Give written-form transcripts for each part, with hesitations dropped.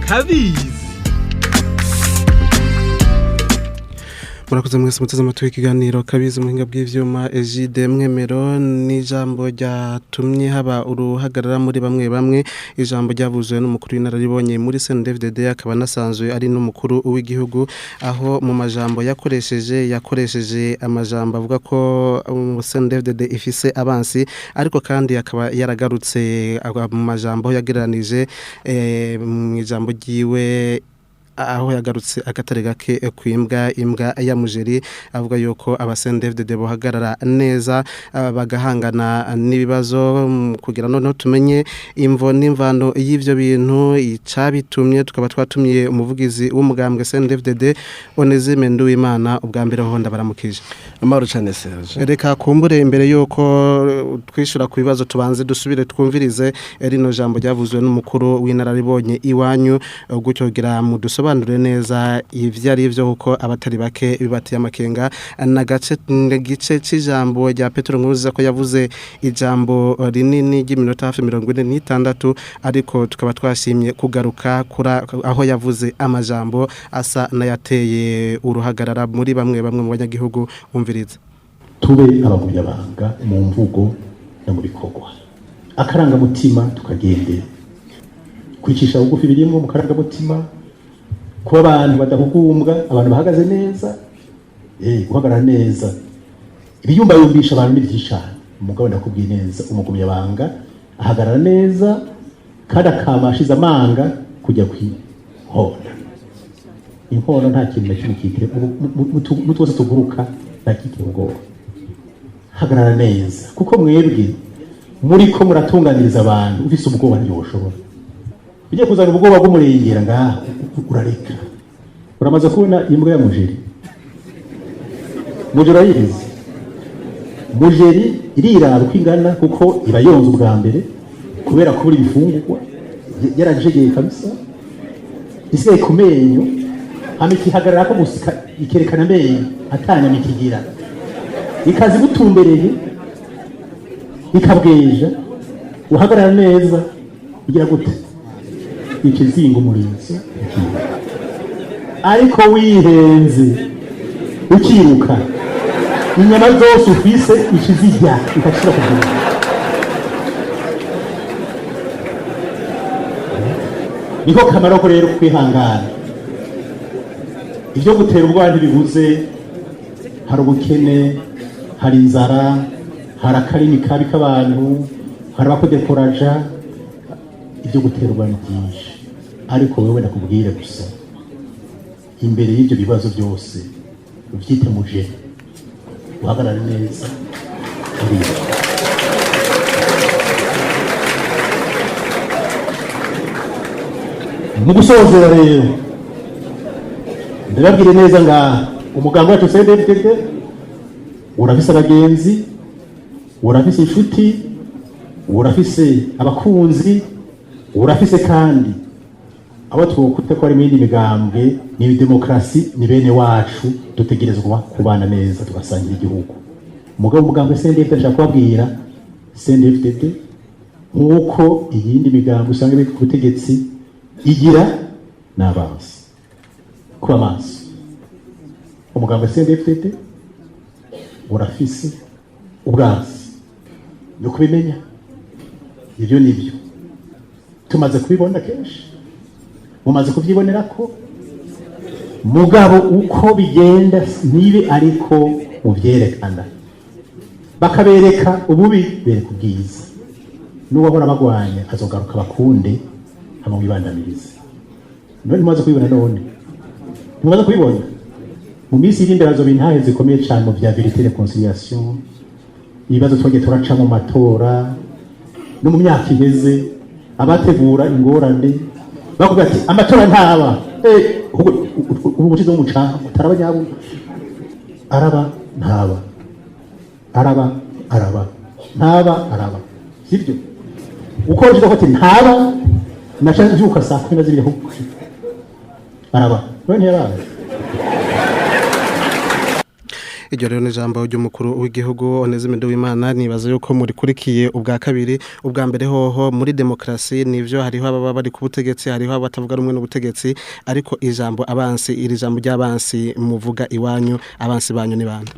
Kabizi. Murakoze mwese muteze amatwi ikiganiro Kabizi muhinga bw'ivyuma Egide Mwemero n'ijambo ryatumye haba uruhagarara muri bamwe ijambo ryavuzwe n'umukuru w'inararibonye muri CNDD-FDD akaba nasanzwe ari n'umukuru w'igihugu aho mu majambo yakoresheje amajambo avuga ko CNDD-FDD ifise abansi ariko kandi akaba yaragarutse mu majambo yagereranije mu ijambo ryiwe aho yagarutse akatare gake kwimbwa imbwa ya mujeri avuga yuko abasendefdede bohagarara neza bagahangana n'ibibazo kugira noneho tumenye imvo n'imvano y'ivyo bintu icabitumye tukaba twatumye umuvugizi w'umugambwe CNDD-FDD Onezime Nduwimana ubwa mbere ho ndabaramukije amahoro cyane Serge reka kumbure imbere yuko twishura ku bibazo tubanze dusubire twumvirize rino jambo ryavuzwe n'umukuru w'inararibonye iwanyu gutyo gira mu sobanure neza ivyo ari byo kuko abatari bake bibatiye amakenga na gice c'ijambo rya Petro Nkuruziza ko yavuze ijambo rinini ry'iminota hafi 46 ariko tukaba twashimye kugaruka kura aho yavuze amajambo asa nayateye uruhagarara muri bamwe mu banyagihugu umviriza tube abamunyabanga mu mvugo no mu bikorwa akaranga mutima tukagendera kwicisha bugufi birimo mu karanga mutima kuba abantu badahugumbwa abantu bahagaze neza guhagarara neza ibiyumba yumbisha abantu n'ivyishana umugabo ndakubwiye neza umugumyabanga ahagarara neza kandi akamashiza amanga kujya kwihona inkono nta kintu na kimwe kikire mutwose tuguruka ntakikire ubwoba hagarara neza kuko mwebwe muri ko muratunganiriza abantu ufise ubwoba ntiyoshobora bijye kuzana ubwoba bw'umurengera ngaho urareka uramaze kubona imbwa ya mujeri yizi mujeri irirara uko ingana kuko iba yonze ubwa mbere kubera kubura ibifungurwa yarajegeye kabisa isigaye ku menyo ihagarara ko gusika ikerekana amenyo atanyama ikigira ikazi gutumbereye ikabweja uhagarara neza ugira gute ikizinga umurinzi ariko wihenze ukiruka inyama zose ufise ikizijya ikashira kugura niko kamaro ko rero kwihangana ibyo gutera ubwoba ntibibuze hari ubukene hari inzara hari akarimi kabi k'abantu hari abakodekoraja ibyo guterwa ni byinshi ariko wewe nakubwire gusa imbere y'ibyo bibazo byose ubyite muje uhagarare neza mu gusozera rero ndababwire neza nga umuganga wacu CNDD-FDD urafise abagenzi urafise inshuti urafise abakunzi urafise kandi abo twokute ko ari mindi migambwe ni demokrasi ni bene wacu dutegerezwa kubana neza tugasangira igihugu umugabo mugambwe CNDD-FDD ashaka kubabwira CNDD-FDD nkuko iyindi migambwe usanga biri ku butegetsi igira n'abansi kuba maso umugambwe CNDD-FDD urafise ubwansi no kubimenya ibyo nibyo tumaze kubibona kenshi mumaze kuvyibonera ko mugabo uko bigenda nibe ariko muvyerekana bakabereka ububi bereka ubwiza n'uwahora bagwanya azogaruka bakunde hama wibandamirize none mumaze kubibona none mumaze kubibona mu minsi iri imbere hazoba intahe zikomeye cyane mu vya vérité et réconciliation ibibazo twagiye turaca mu matora no mu myaka iheze abategura ingorane bakubwira ati amatora ntaba ubu bushize mu mucanga utaraba nyabu araba ntaba araba sibyo uko rije ko ati ntaba nashaka byuka saa 12 huko araba none yaraje iryo rero ni ijambo ry'umukuru w'igihugu Onesime Nduwimana nibaza yuko murikurikiye ubwa kabiri ubwa mbere hoho muri demokrasi nivyo hariho ababa bari ku butegetsi hariho abatavuga rumwe n'ubutegetsi ariko ijambo abansi iri jambo ry'abansi muvuga iwanyu abansi banyu ni bande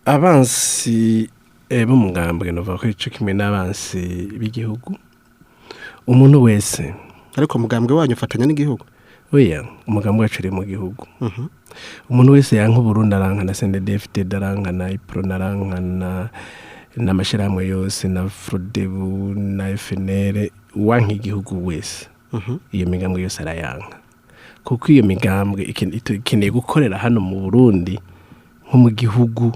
abansi bo mugambwe no ko ico kimwe n'abansi b'igihugu umuntu wese ariko mugambwe wanyu ufatanya n'igihugu oya umugambwe wacu uri mu gihugu umuntu wese yanka Burundi arankana CNDD-FDD arankana IPRO arankana n'amashirahamwe yose na FRODEBU na FNL wanka igihugu wese iyo migambwe yose arayanka kuko iyo migambwe ikeneye gukorera hano mu Burundi nko mu gihugu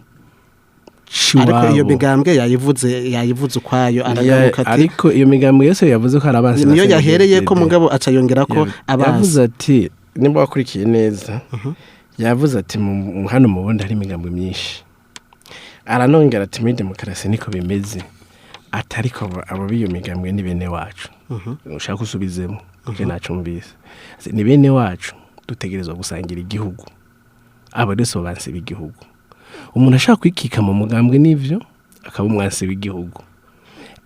ariko iyo migambwe yayivuze ukwayo aragaruka ati ariko iyo migambwe yose yavuze ko arabansi niyo yahereye ko mugabo aca yongera ko abansi yavuze ati nimba wakurikiye neza yavuze ati hano mu Burundi hari imigambwe myinshi aranongera ati muri demokarasi niko bimeze atariko abo biyo migambwe ni bene wacu ushaka usubizemo je nacumbise ni bene wacu dutegerezwa gusangira igihugu abo rese banse b'igihugu umuntu ashaka kwikika mu mugambwe n'ivyo akaba umwansi w'igihugu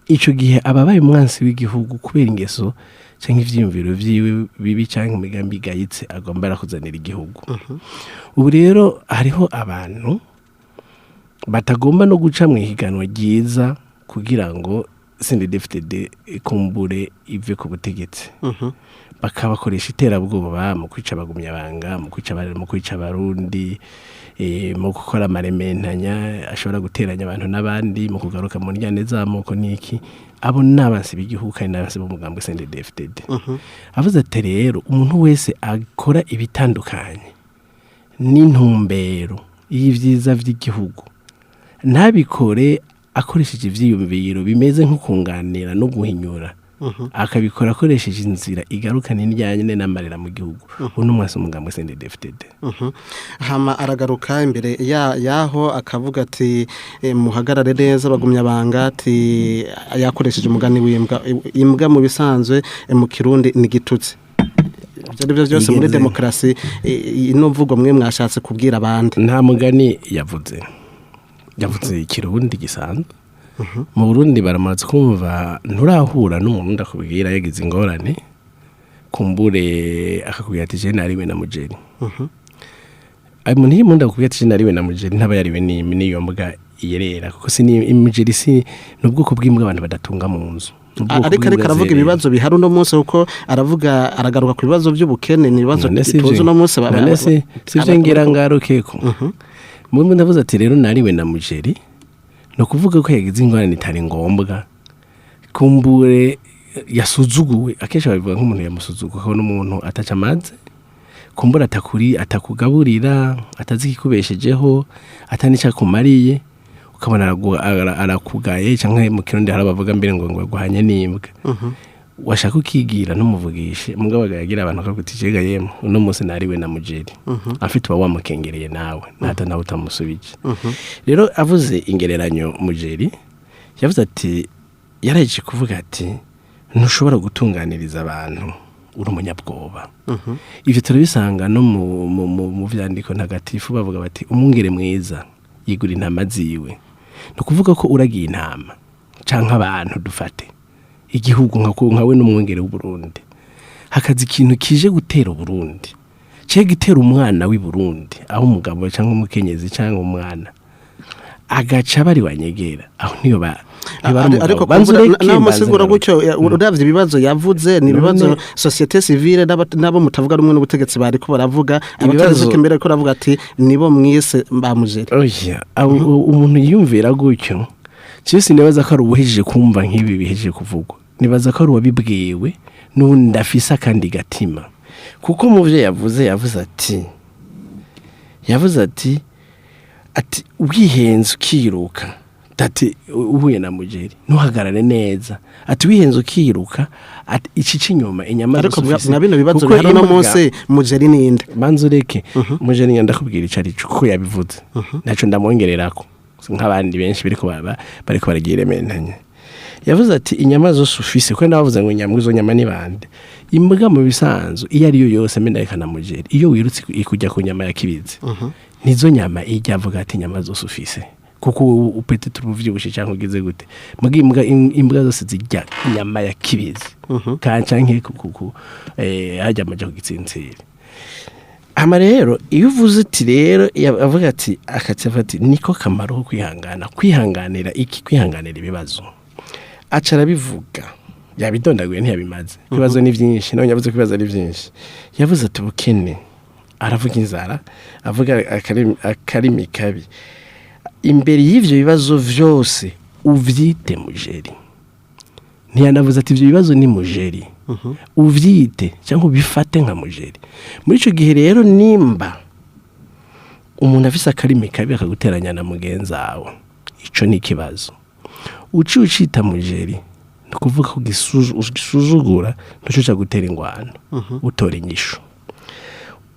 ico gihe ababaye umwansi w'igihugu kubera ingeso canke ivyiyumviro vyiwe bibi canke imigambi igayitse agomba kuzanira igihugu ubu rero hariho abantu batagomba no guca mu higanwa ryiza kugira ngo CNDD-FDD kumbure ive ku butegetsi bakabakoresha iterabwoba mu kwica abagumyabanga mu kwica abarundi mu gukora amarementanya ashobora guteranya abantu n'abandi mu kugaruka mu njyane z'amoko niki abo n'abansi b'igihugu kandi n'abansi b'umugambwe CNDD-FDD avuze ati rero umuntu wese akora ibitandukanye n'intumbero y'ivyiza vy'igihugu ntabikore akoresheje ivyiyumviro bimeze nk'ukunganira no guhinyura akabikora akoresheje inzira igarukana indyanye n'amarera mu gihugu uno mwase umugambwe CNDD-FDD hama aragaruka imbere yaho akavuga ati muhagarare neza bagumya banga ati yakoresheje umugani w'imbwa imbwa mu bisanzwe mu kirundi ni gitutsi ibyo byose muri demokrasi ino mvugo mwe mwashatse kubwira abandi nta mugani yavuze ikirundi gisanzwe mu Burundi baramaze kumva nturahura n'umuntu ndakubwira yagize ingorane kumbure akakubwira ati je nariwe na mujeri umuntu yimuntu ndakubwira ati je nariwe na mujeri ntaba yariwe n'iyo mbwa yerera kuko si imujeri si n'ubwoko bw'imbwa abantu badatunga mu nzu ariko aravuga ibibazo bihari uno munsi kuko aragaruka ku bibazo by'ubukene ni ibibazo tuzi uno munsi sivyo ngira ngarukeko mu ndavuze ati rero nariwe na mujeri no kuvuga ko yagize ingorane itari ngombwa kumbure yasuzuguwe akenshi babivuga nk'umuntu yamusuzuguye ko n'umuntu ataca amaze kumbura atakugaburira atazikikubeshejeho atanica kumariye ukabona arakugaye cyangwa mu kirundi harabavuga mbere ngo guhanye n'imbwa washaka ukigira n'umuvugishe mugabo yagira abantu akagutijega yemo uno munsi nariwe na mujeri afite uba wamukengereye nawe nata nawe utamusubije rero avuze ingereranyo mujeri yavuze ati yaraje kuvuga ati ntushobora gutunganiriza abantu uri umunyabwoba ivyo turabisanga no mu vyandiko ntagatifu bavuga bati umwungere mwiza yigura intama ziwe no kuvuga ko uragiye intama canke abantu dufate igihugu nkawe n'umwungere w'u Burundi hakazi ikintu kije gutera Burundi cye gitera umwana w'i Burundi aho umugabo cyangwa umukenyezi cyangwa umwana agaca bari wanyegera aho niyo ariko namusigura gutyo uravye ibibazo yavuze ni ibibazo societe civile nabo mutavuga rumwe n'ubutegetsi bari ko baravuga ibibazo kembere ko ravuga ati nibo mwise mbamujeri oya umuntu yumvira gutyo cyese nibaza ko ari ubuhejije kumva nk'ibi bihejeje kuvugwa nibaza ko ari wabibwiwe n'undi afisa kandi gatima kuko mu byo yavuze ati ubwihenze ukiruka ati uhuye na mujeri ntuhagarare neza ati wihenze ukiruka ati ici inyuma inyama ariko na bino bibazo bihari no munsi mujeri ninde manzureke mujeri nyanda kubwira icari kuko yabivuze naco ndamwongererako nk'abandi benshi bariko baragira mentanya yavuze ati inyama zose ufise ko navuze ngo inyama izo nyama ni bande imbwa mu bisanzwe iyo ari yo yose mendeka na mujeri iyo wirutse ikujya ku nyama ya kibizi nizo nyama ijya avuga ati inyama zose ufise kuko upete turuvyibushe cyangwa ugize gute mugi imbwa zose zijya inyama ya kibizi kancanke kuku hajya amaje kugitsintsira ama rero iyo uvuze ati rero avuga ati akatsafati niko kamaro ko kwihanganira ibibazo acara bivuga yabidondaguye ntiyabimaze ibibazo ni byinshi none yavuze kwibaza ari byinshi yavuze ati ubukene aravuga inzara avuga akarimi kabi imbere y'ivyo bibazo vyose uvyite mujeri ntiyanavuze ati ivyo bibazo ni mujeri uvyite cyangwa ubifate nka mujeri muri ico gihe rero nimba umuntu afise akarimi kabi akaguteranya na mugenza wawe ico ni kibazo ucita mujeri nukuvuga ko gisuzugura ntuco gutera ingwano utora inyisho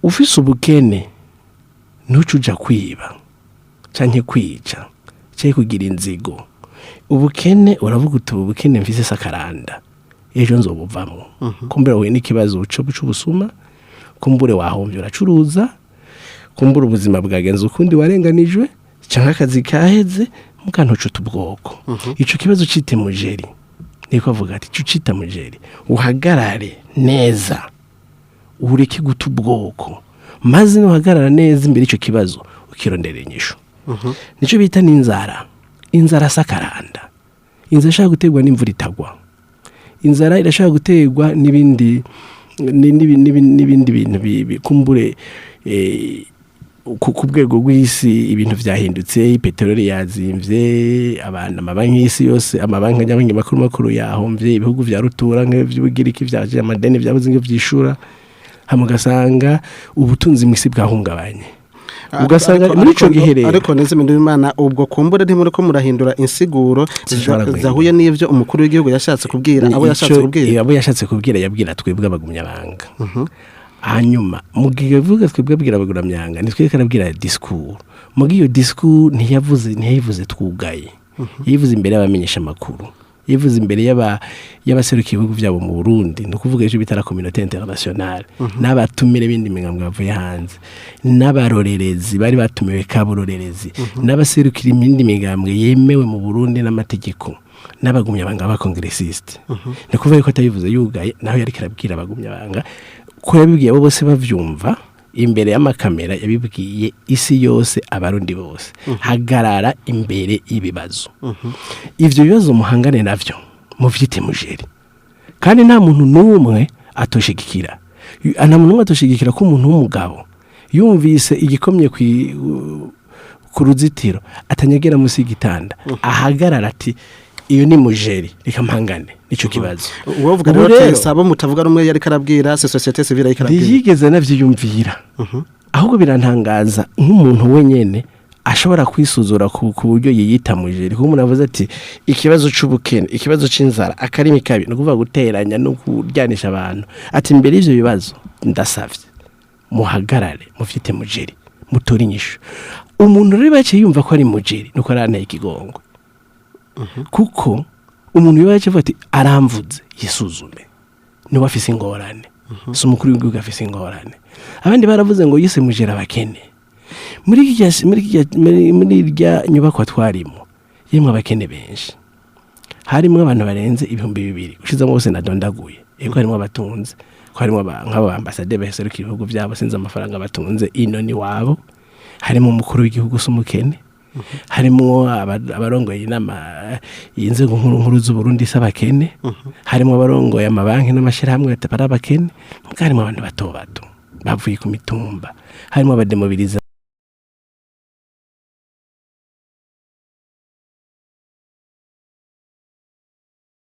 ufise ubukene ntucuja kwiba canke kwica cye kugira inzigo ubukene uravuga uti ubukene mfise sakaranda ejo nzobuvamo kumbura we n'ikibazo uco busuma kumbure wahomvye uracuruza kumbura ubuzima bwagenze ukundi warenganijwe canke akazi kaheze mukantoco tubwoko ico kibazo cite mujeri niko avuga ati cita mujeri uhagarare neza ureke guta ubwoko maze nuhagarara neza imbere ico kibazo ukirondera inyisho nico bita inzara sakaranda inzara ishaka gutegwa n'imvura itagwa inzara irashaka gutegwa n'ibindi bintu bikumbure ku bwego rw'isi ibintu vyahindutse peteroli yazimvye abantu amabanki y'isi yose amabanki y'abanki makuru yahomvye ibihugu vya rutura nk'ivy'ubugiriki vyaje amadeni vyabuze ngo vyishura hamugasanga ubutunzi mwisi bwahungabanye ugasanga muri ico gihe ariko neze mindu Imana ubwo kumbura ntimuri ko murahindura insiguro zahuye n'ivyo umukuru w'igihugu yashatse kubwira abo yashatse kubwira yabwira twebwe abagumyabanga hanyuma mugiye vuga twebwe abwira abagumyabanga nitwe karabwira discours mugiyo discours ntiyavuze twugaye yivuze imbere y'abamenyesha makuru yivuze imbere y'abaserukiye ibihugu byabo mu Burundi no kuvuga ejo bitara communauté internationale n'abatumire bindi migambwe bavuye hanze n'abarorerezi bari batumiwe kaburorerezi n'abaserukira ibindi migambwe yemewe mu Burundi n'amategeko n'abagumyabanga ba congressiste no kuvuga ko atabivuze yugaye naho yari karabwira abagumyabanga ko yabibwiye abo bose bavyumva imbere y'amakamera yabibwiye isi yose abarundi bose hagarara imbere y'ibibazo ivyo bibazo muhangane navyo muvyite mujeri kandi nta muntu n'umwe atoshigikira ko umuntu w'umugabo yumvise igikomye ku ruzitiro atanyegera musi y'igitanda ahagarara ati iyo ni mujeri reka mpangane nico kibazo uvuga rero sabo mutavuga rumwe yari karabwira societe civile yari karabwira yigeze navyiyumvira ahubwo birantangaza nk'umuntu wenyene ashobora kwisuzura ku buryo yiyita mujeri kuko umuntu avuze ati ikibazo c'ubukene ikibazo c'inzara akarimi kabi no kuvuga guteranya no kuryanisha abantu ati imbere y'ivyo bibazo ndasavye muhagarare mufite mujeri mutora inyisho umuntu rero bace yumva ko ari mujeri nuko aranteye ikigongwe kuko umuntu yaje avuga ati aramvuze yisuzume niwe afise ingorane so umukuru w'igihugu afise ingorane abandi baravuze ngo yise mujera abakene muri irya nyubako twarimo yemwe abakene benshi harimo abantu barenze 2,000 ushizamo bose nadondaguye eko harimo abatunze ko harimo nk'aba ambassadeur baserukira ibihugu byabo sinze amafaranga batunze inoni wabo harimo umukuru w'igihugu s'umukene harimo abarongoye inama y'inzego nkuru z'u Burundi s'abakene harimo abarongoye amabanki n'amashirahamwe atabara abakene harimo abantu bato bavuye ku mitumba harimo abademobiliza